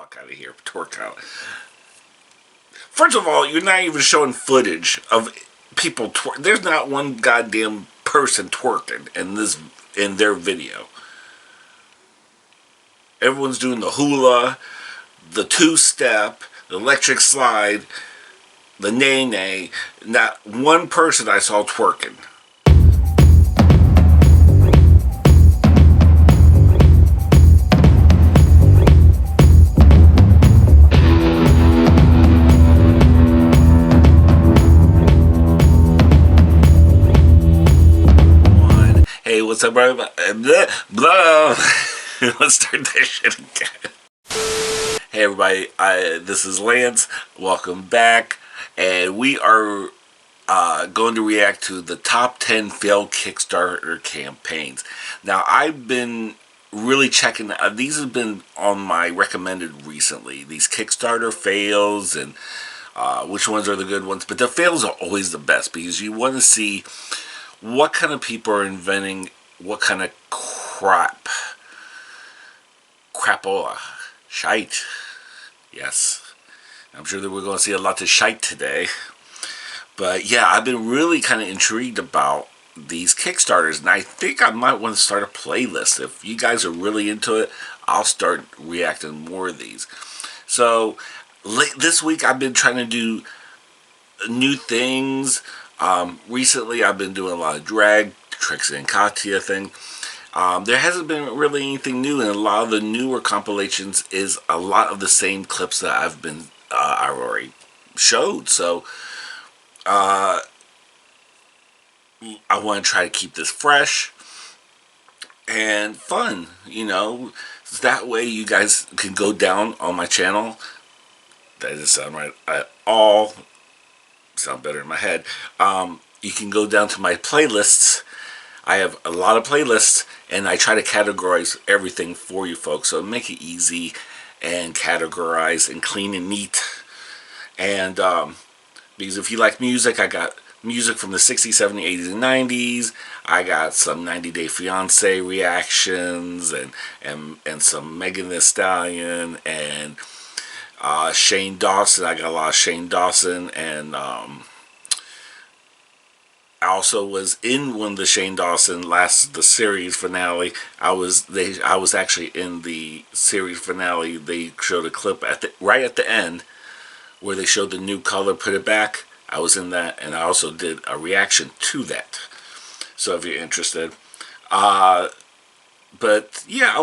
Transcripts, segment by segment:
fuck out of here. Twerk out. First of all, you're not even showing footage of people twerk. There's not one goddamn person twerking in their video. Everyone's doing the hula, the two-step, the electric slide, the nay-nay. Not one person I saw twerking. Hey, what's up, bro? Blah, blah. Let's start that shit again. Hey, everybody. This is Lance. Welcome back. And we are going to react to the top 10 failed Kickstarter campaigns. Now, I've been really checking. These have been on my recommended recently. These Kickstarter fails and which ones are the good ones. But the fails are always the best because you want to see what kind of people are inventing what kind of crapola, shite. Yes, I'm sure that we're going to see a lot of shite today. But yeah, I've been really kind of intrigued about these Kickstarters, and I think I might want to start a playlist. If you guys are really into it, I'll start reacting more of these. So this week I've been trying to do new things. Recently I've been doing a lot of drag, Trixie and Katya thing. There hasn't been really anything new, and a lot of the newer compilations is a lot of the same clips that I already showed. So I want to try to keep this fresh and fun, so that way you guys can go down on my channel. That doesn't sound right at all. Sound better in my head. You can go down to my playlists. I have a lot of playlists, and I try to categorize everything for you folks, so make it easy and categorize and clean and neat. And because if you like music, I got music from the 60s, 70s, 80s, and 90s. I got some 90 Day Fiance reactions and some Megan Thee Stallion and Shane Dawson. I got a lot of Shane Dawson, and I also was in one of the Shane Dawson the series finale. I was actually in the series finale. They showed a clip right at the end where they showed the new color, Put It Back. I was in that, and I also did a reaction to that. So if you're interested. But yeah,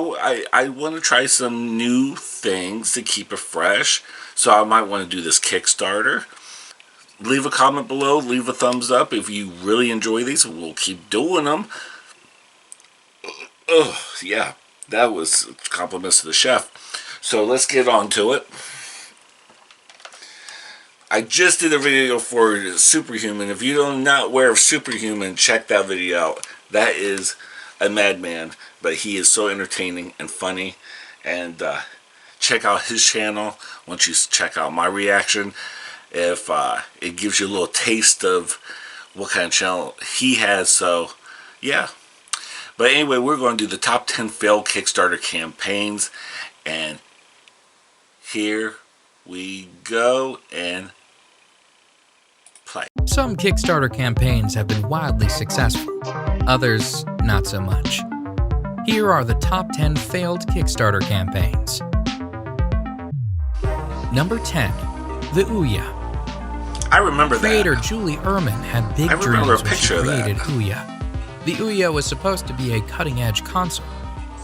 I want to try some new things to keep it fresh. So I might want to do this Kickstarter. Leave a comment below. Leave a thumbs up if you really enjoy these. We'll keep doing them. Oh, yeah. That was compliments to the chef. So let's get on to it. I just did a video for Superhuman. If you are not aware of Superhuman, check that video out. That is a madman, but he is so entertaining and funny. And check out his channel once you check out my reaction. If it gives you a little taste of what kind of channel he has. So yeah, but anyway, we're going to do the top 10 failed Kickstarter campaigns, and here we go and play. Some Kickstarter campaigns have been wildly successful, others not so much. Here are the top 10 failed Kickstarter campaigns. Number 10. The Ouya. I remember Creator that. Julie Ehrman had big dreams when she created Ouya. The Ouya was supposed to be a cutting-edge console.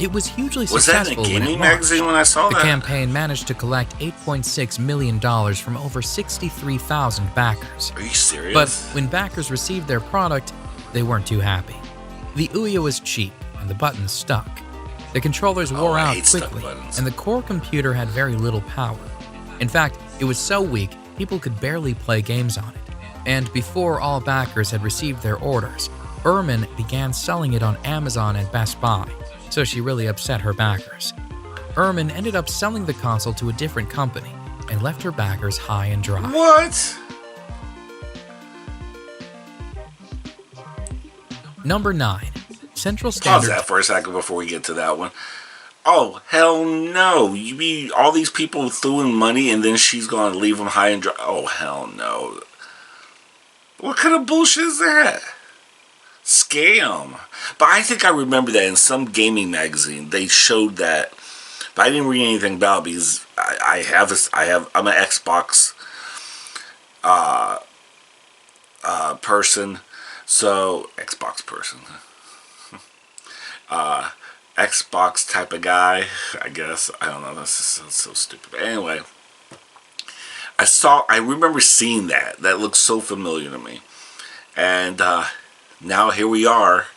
It was hugely successful when it launched. Was that in a gaming magazine when I saw that? The campaign managed to collect $8.6 million from over 63,000 backers. Are you serious? But when backers received their product, they weren't too happy. The Ouya was cheap, and the buttons stuck. The controllers wore out quickly, and the core computer had very little power. In fact, it was so weak, people could barely play games on it. And before all backers had received their orders, Ehrman began selling it on Amazon and Best Buy, so she really upset her backers. Ehrman ended up selling the console to a different company and left her backers high and dry. What? Number 9. Central Standard. Pause that for a second before we get to that one. Oh, hell no. You mean all these people throwing money and then she's going to leave them high and dry? Oh, hell no. What kind of bullshit is that? Scam. But I think I remember that in some gaming magazine they showed that. But I didn't read anything about it because I'm an Xbox person. So, Xbox person. Xbox type of guy, I guess. I don't know. That's so stupid. But anyway, I remember seeing that. That looks so familiar to me. And now here we are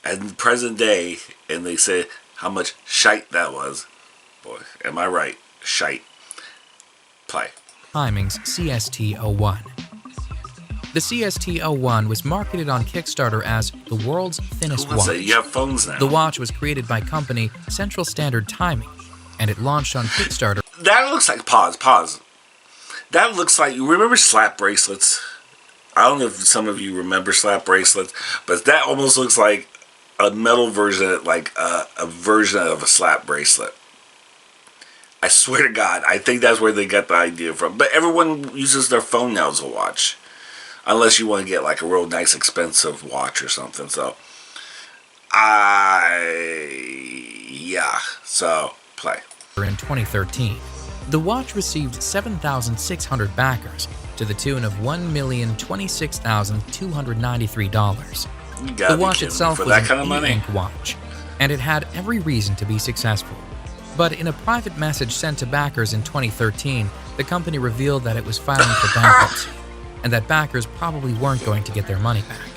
in the present day, and they say how much shite that was. Boy, am I right? Shite. Play. Timing's CST-01. The CST-01 was marketed on Kickstarter as the world's thinnest watch. You have phones now. The watch was created by company Central Standard Timing, and it launched on Kickstarter. That looks like pause. That looks like, you remember slap bracelets? I don't know if some of you remember slap bracelets, but that almost looks like a metal version, like a version of a slap bracelet. I swear to God, I think that's where they got the idea from. But everyone uses their phone now as a watch. Unless you want to get like a real nice expensive watch or something. So, so, play. In 2013, the watch received 7,600 backers to the tune of $1,026,293. The watch itself was an e-ink watch, and it had every reason to be successful. But in a private message sent to backers in 2013, the company revealed that it was filing for bankruptcy, and that backers probably weren't going to get their money back.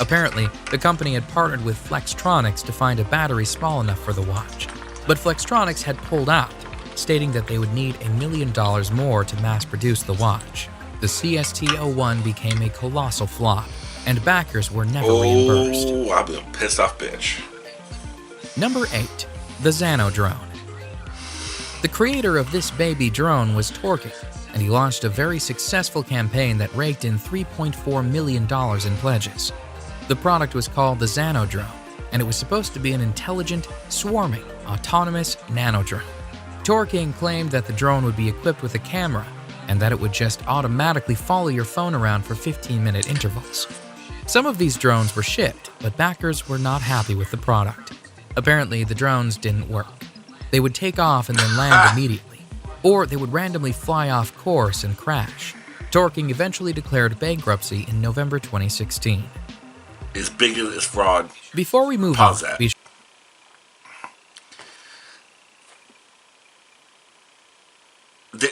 Apparently, the company had partnered with Flextronics to find a battery small enough for the watch, but Flextronics had pulled out, stating that they would need $1 million more to mass-produce the watch. The CST-01 became a colossal flop, and backers were never reimbursed. Oh, I'm a pissed off bitch. Number 8. The Xano Drone. The creator of this baby drone was Torque, and he launched a very successful campaign that raked in $3.4 million in pledges. The product was called the Xano Drone, and it was supposed to be an intelligent, swarming, autonomous nano-drone. Torque claimed that the drone would be equipped with a camera, and that it would just automatically follow your phone around for 15-minute intervals. Some of these drones were shipped, but backers were not happy with the product. Apparently, the drones didn't work. They would take off and then land immediately, or they would randomly fly off course and crash. Torque eventually declared bankruptcy in November 2016. As big as fraud. Before we move Pause on, that.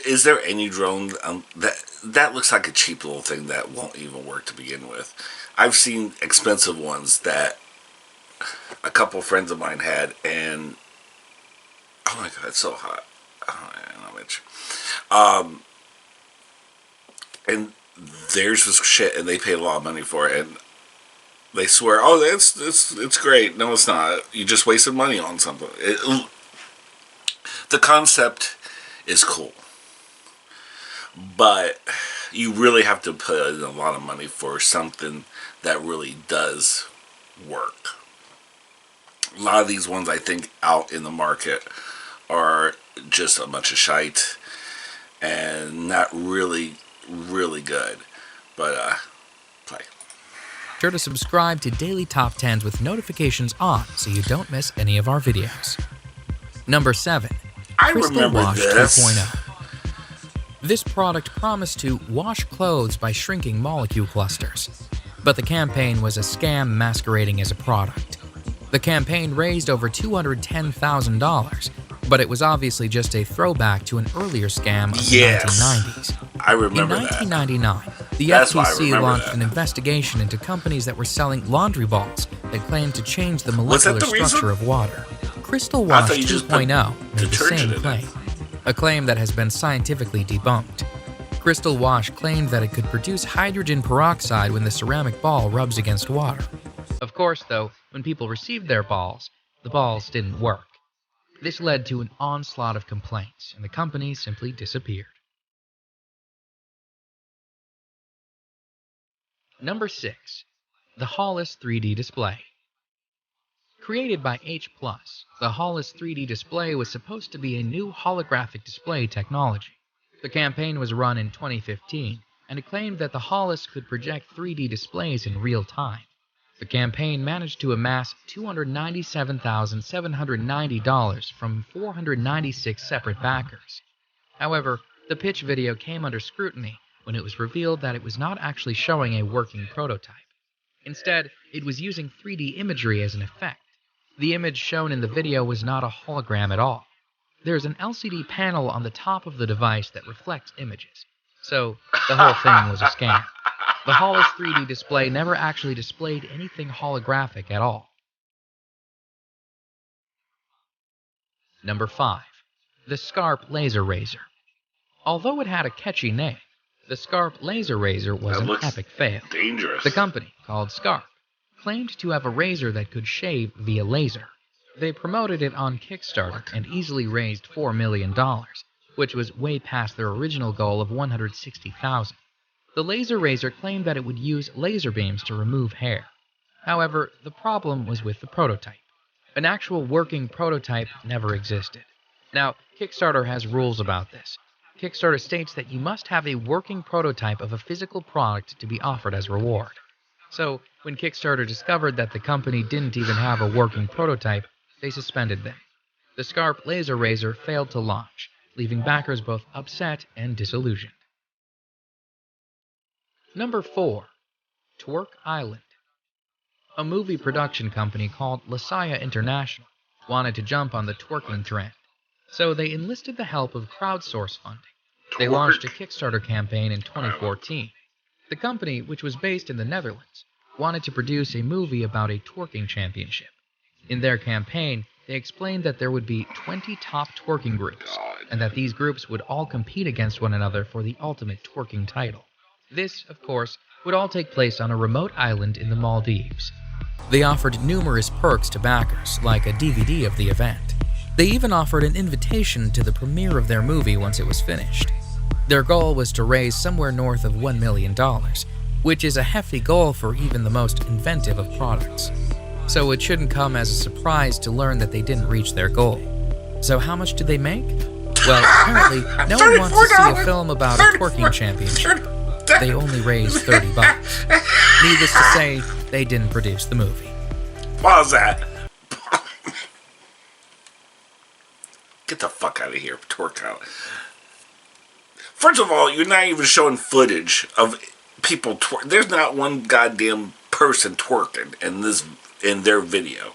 Is there any drone that looks like a cheap little thing that won't even work to begin with? I've seen expensive ones that a couple friends of mine had, and oh my God, it's so hot. Oh, I'm itch. And theirs was shit, and they paid a lot of money for it, and they swear, oh, it's great. No, it's not. You just wasted money on something. The concept is cool, but you really have to put in a lot of money for something that really does work. A lot of these ones I think out in the market are just a bunch of shite and not really good. But play. Sure to subscribe to Daily Top 10s with notifications on so you don't miss any of our videos. Number 7. Crystal Wash 2.0. This product promised to wash clothes by shrinking molecule clusters, but the campaign was a scam masquerading as a product. The campaign raised over $210,000, but it was obviously just a throwback to an earlier scam of the 1990s. I remember that. In 1999, the FTC launched an investigation into companies that were selling laundry balls that claimed to change the molecular structure of water. Crystal Wash 2.0 made the same claim, a claim that has been scientifically debunked. Crystal Wash claimed that it could produce hydrogen peroxide when the ceramic ball rubs against water. Of course, though, when people received their balls, the balls didn't work. This led to an onslaught of complaints, and the company simply disappeared. Number 6. The Hollis 3D Display. Created by H+, the Hollis 3D display was supposed to be a new holographic display technology. The campaign was run in 2015, and it claimed that the Hollis could project 3D displays in real time. The campaign managed to amass $297,790 from 496 separate backers. However, the pitch video came under scrutiny when it was revealed that it was not actually showing a working prototype. Instead, it was using 3D imagery as an effect. The image shown in the video was not a hologram at all. There's an LCD panel on the top of the device that reflects images. So, the whole thing was a scam. The Hollis 3D display never actually displayed anything holographic at all. Number 5. The Scarp Laser Razor. Although it had a catchy name, the Scarp Laser Razor was an epic fail. Dangerous. The company, called Scarp, claimed to have a razor that could shave via laser. They promoted it on Kickstarter and easily raised $4 million, which was way past their original goal of $160,000. The laser razor claimed that it would use laser beams to remove hair. However, the problem was with the prototype. An actual working prototype never existed. Now, Kickstarter has rules about this. Kickstarter states that you must have a working prototype of a physical product to be offered as reward. So, when Kickstarter discovered that the company didn't even have a working prototype, they suspended them. The Scarp Laser Razor failed to launch, leaving backers both upset and disillusioned. Number 4. Twerk Island. A movie production company called Lasaya International wanted to jump on the twerking trend, so they enlisted the help of crowdsource funding. They launched a Kickstarter campaign in 2014. The company, which was based in the Netherlands, wanted to produce a movie about a twerking championship. In their campaign, they explained that there would be 20 top twerking groups, and that these groups would all compete against one another for the ultimate twerking title. This, of course, would all take place on a remote island in the Maldives. They offered numerous perks to backers, like a DVD of the event. They even offered an invitation to the premiere of their movie once it was finished. Their goal was to raise somewhere north of $1 million, which is a hefty goal for even the most inventive of products. So it shouldn't come as a surprise to learn that they didn't reach their goal. So how much did they make? Well, apparently, no one wants to see a film about a twerking championship. They only raised $30. Needless to say, they didn't produce the movie. Pause that. Get the fuck out of here, twerk out. First of all, you're not even showing footage of people twerk. There's not one goddamn person twerking in their video.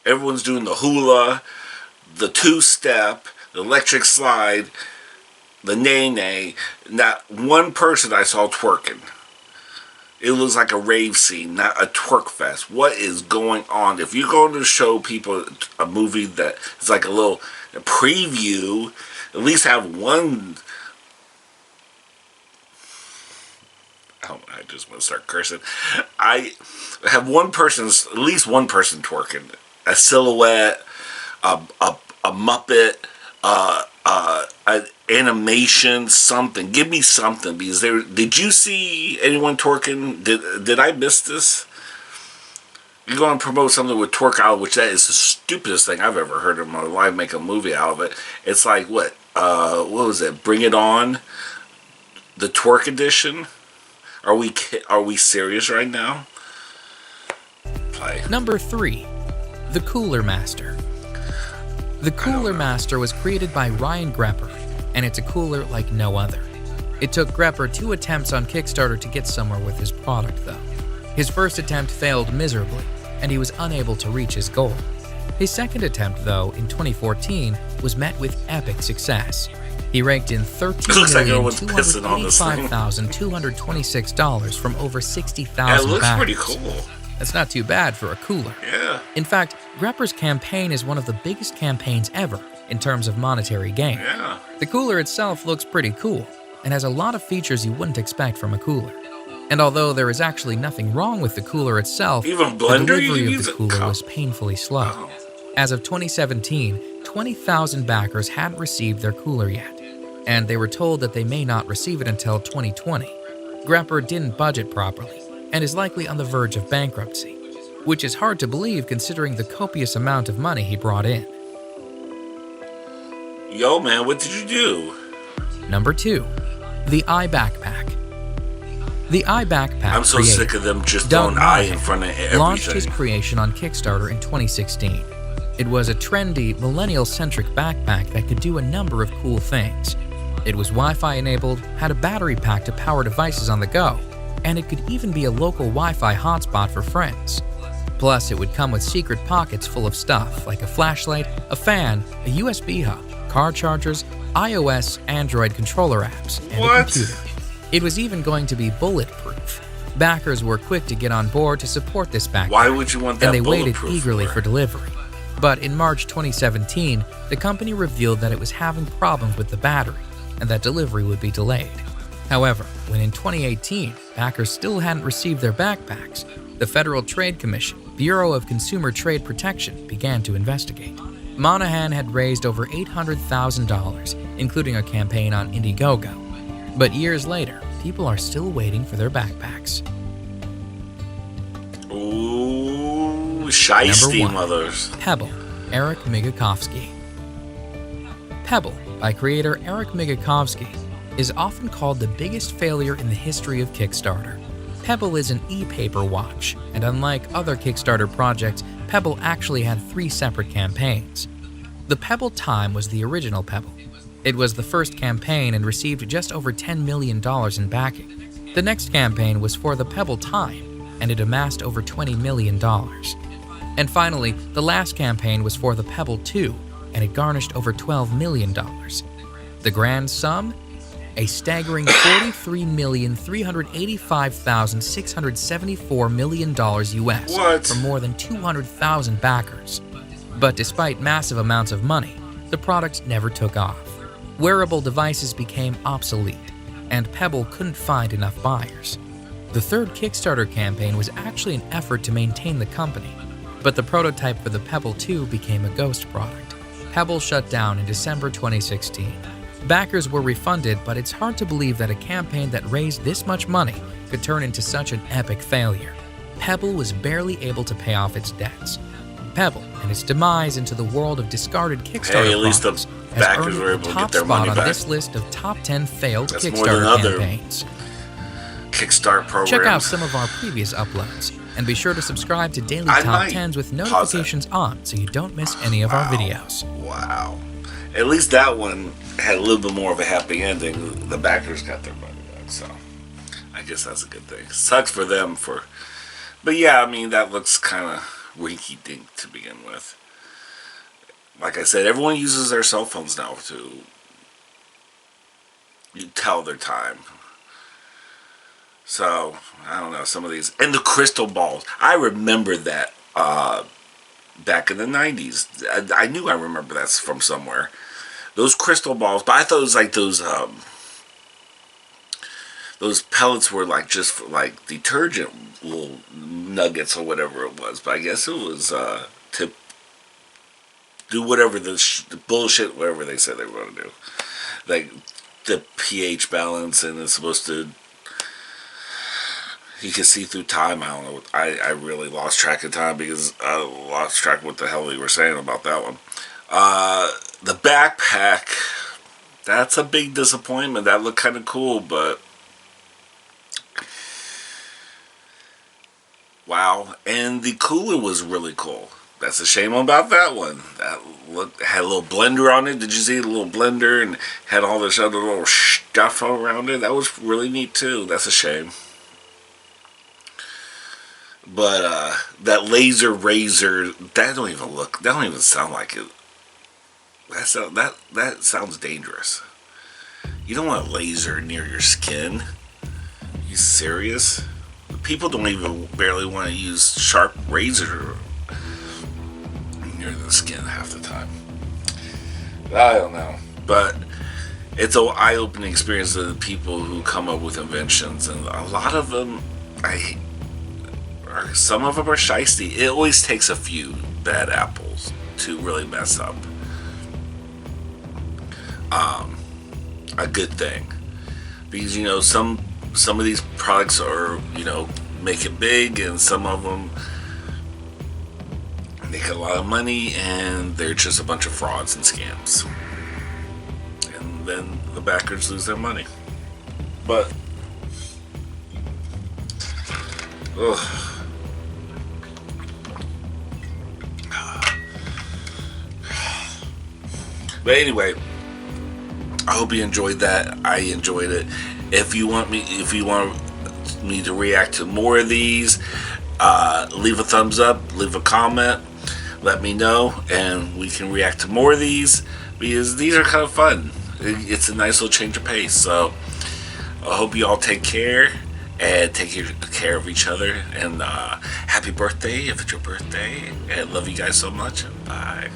Everyone's doing the hula, the two-step, the electric slide, the nay-nay. Not one person I saw twerking. It looks like a rave scene, not a twerk fest. What is going on? If you're going to show people a movie that is like a little preview, at least have one... Oh, I just want to start cursing. I have one person, at least one person twerking. A silhouette, a Muppet, an animation, something. Give me something, because did you see anyone twerking? Did I miss this? You're going to promote something with twerk out, which that is the stupidest thing I've ever heard in my life. Make a movie out of it. It's like what was it? Bring It On, the twerk edition. Are we serious right now? Play. Number 3, the Cooler Master. The Cooler Master was created by Ryan Grepper, and it's a cooler like no other. It took Grepper 2 attempts on Kickstarter to get somewhere with his product, though. His first attempt failed miserably, and he was unable to reach his goal. His second attempt, though, in 2014, was met with epic success. He raked in $13,285,226 from over 60,000 backers. It looks backers. pretty cool. That's not too bad for a cooler. Yeah. In fact, Grepper's campaign is one of the biggest campaigns ever in terms of monetary gain. Yeah. The cooler itself looks pretty cool and has a lot of features you wouldn't expect from a cooler. And although there is actually nothing wrong with the cooler itself, the delivery of the cooler was painfully slow. Oh. As of 2017, 20,000 backers hadn't received their cooler yet, and they were told that they may not receive it until 2020. Grepper didn't budget properly and is likely on the verge of bankruptcy. which is hard to believe considering the copious amount of money he brought in. Yo, man, what did you do? Number 2. The Eye Backpack. The Eye Backpack I'm so sick of them just Doug throwing eye in front of everything. Launched his creation on Kickstarter in 2016. It was a trendy, millennial-centric backpack that could do a number of cool things. It was Wi-Fi enabled, had a battery pack to power devices on the go, and it could even be a local Wi-Fi hotspot for friends. Plus, it would come with secret pockets full of stuff like a flashlight, a fan, a USB hub, car chargers, iOS, Android controller apps, and a computer. It was even going to be bulletproof. Backers were quick to get on board to support this backpack. Why would you want that? And they waited bulletproof eagerly for delivery. But in March 2017, the company revealed that it was having problems with the battery and that delivery would be delayed. However, when in 2018, backers still hadn't received their backpacks, the Federal Trade Commission, Bureau of Consumer Trade Protection, began to investigate. Monahan had raised over $800,000, including a campaign on Indiegogo. But years later, people are still waiting for their backpacks. Ooh, shiesty mothers. Pebble, Eric Migakovsky. Pebble, by creator Eric Migakovsky, is often called the biggest failure in the history of Kickstarter. Pebble is an e-paper watch, and unlike other Kickstarter projects, Pebble actually had 3 separate campaigns. The Pebble Time was the original Pebble. It was the first campaign and received just over $10 million in backing. The next campaign was for the Pebble Time, and it amassed over $20 million. And finally, the last campaign was for the Pebble 2, and it garnished over $12 million. The grand sum? A staggering $43,385,674 million US from more than 200,000 backers. But despite massive amounts of money, the product never took off. Wearable devices became obsolete, and Pebble couldn't find enough buyers. The third Kickstarter campaign was actually an effort to maintain the company, but the prototype for the Pebble 2 became a ghost product. Pebble shut down in December 2016. Backers were refunded, but it's hard to believe that a campaign that raised this much money could turn into such an epic failure. Pebble was barely able to pay off its debts. Pebble and its demise into the world of discarded Kickstarter products has earned the top spot on this list of top 10 failed Kickstarter campaigns. Kickstart programs. Check out some of our previous uploads, and be sure to subscribe to Daily Top 10s with notifications on so you don't miss any of our videos. Wow. At least that one had a little bit more of a happy ending. The backers got their money back, so I guess that's a good thing. Sucks for them but yeah, I mean, that looks kind of rinky-dink to begin with. Like I said, everyone uses their cell phones now to tell their time. So, I don't know, some of these. And the crystal balls. I remember that back in the 90s. I knew I remember that from somewhere. Those crystal balls, but I thought it was like those pellets were like just like detergent little nuggets or whatever it was. But I guess it was to do whatever the bullshit, whatever they said they were going to do. Like the pH balance, and it's supposed to, you can see through time. I don't know. I really lost track of time because I lost track of what the hell they were saying about that one. The backpack, that's a big disappointment. That looked kind of cool, but wow. And the cooler was really cool. That's a shame about that one. That had a little blender on it. Did you see the little blender and had all this other little stuff around it? That was really neat too. That's a shame. But that laser razor, that don't even sound like it. That sounds dangerous. You don't want a laser near your skin. You serious? People don't even barely want to use sharp razor near the skin half the time. I don't know, but it's an eye-opening experience to the people who come up with inventions, and a lot of them, some of them are shiesty. It always takes a few bad apples to really mess up a good thing, because some of these products are make it big, and some of them make a lot of money, and they're just a bunch of frauds and scams. And then the backers lose their money. But, ugh. But anyway, I hope you enjoyed that. I enjoyed it. If you want me to react to more of these, leave a thumbs up, leave a comment, let me know, and we can react to more of these, because these are kind of fun. It's a nice little change of pace. So I hope you all take care and take care of each other. And happy birthday if it's your birthday. And love you guys so much. And bye.